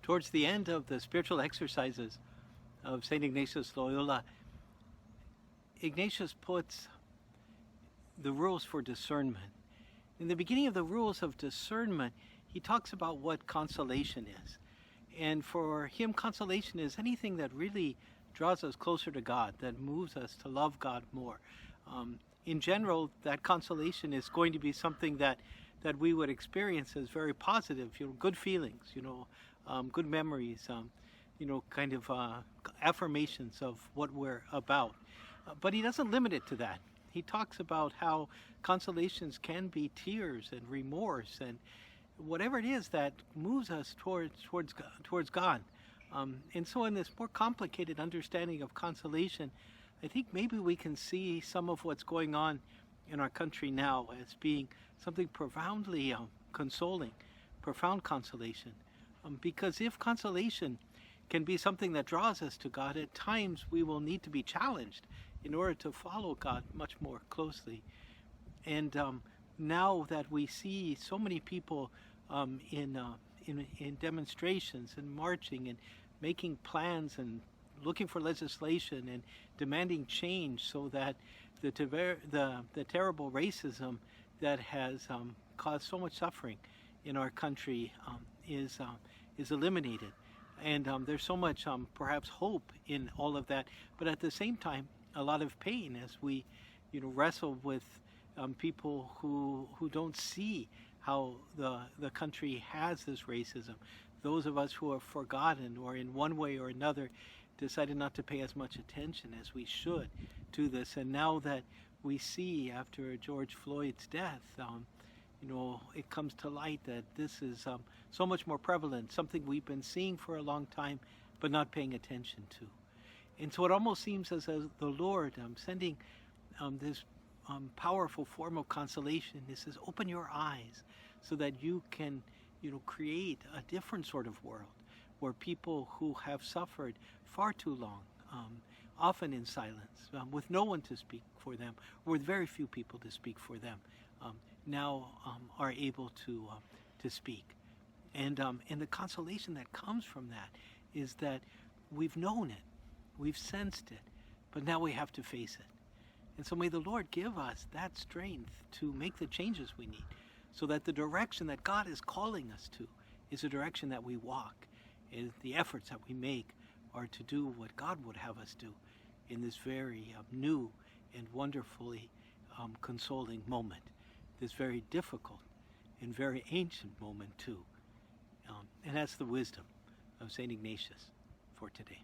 Towards the end of the spiritual exercises of St Ignatius Loyola, Ignatius puts the rules for discernment. In the beginning of the rules of discernment, he talks about what consolation is. And for him, consolation is anything that really draws us closer to God, that moves us to love God more. In general, that consolation is going to be something that we would experience as very positive, good feelings, good memories, kind of affirmations of what we're about. But he doesn't limit it to that. He talks about how consolations can be tears and remorse and whatever it is that moves us towards God. And so in this more complicated understanding of consolation, I think maybe we can see some of what's going on in our country now as being something profoundly consoling, profound consolation. Because if consolation can be something that draws us to God, at times we will need to be challenged in order to follow God much more closely. And now that we see so many people in demonstrations and marching and making plans and looking for legislation and demanding change so that the terrible racism that has caused so much suffering in our country is eliminated. And there's so much perhaps hope in all of that, but at the same time a lot of pain as we wrestle with people who don't see how the country has this racism. Those of us who have forgotten or in one way or another decided not to pay as much attention as we should to this. And now that we see after George Floyd's death, it comes to light that this is so much more prevalent, something we've been seeing for a long time but not paying attention to. And so it almost seems as though the Lord sending this powerful form of consolation. He says, open your eyes so that you can create a different sort of world where people who have suffered far too long, often in silence, with no one to speak for them, or with very few people to speak for them, now are able to speak. And the consolation that comes from that is that we've known it, we've sensed it, but now we have to face it. And so may the Lord give us that strength to make the changes we need so that the direction that God is calling us to is a direction that we walk, and the efforts that we make are to do what God would have us do in this very new and wonderfully consoling moment, this very difficult and very ancient moment too. And that's the wisdom of St. Ignatius for today.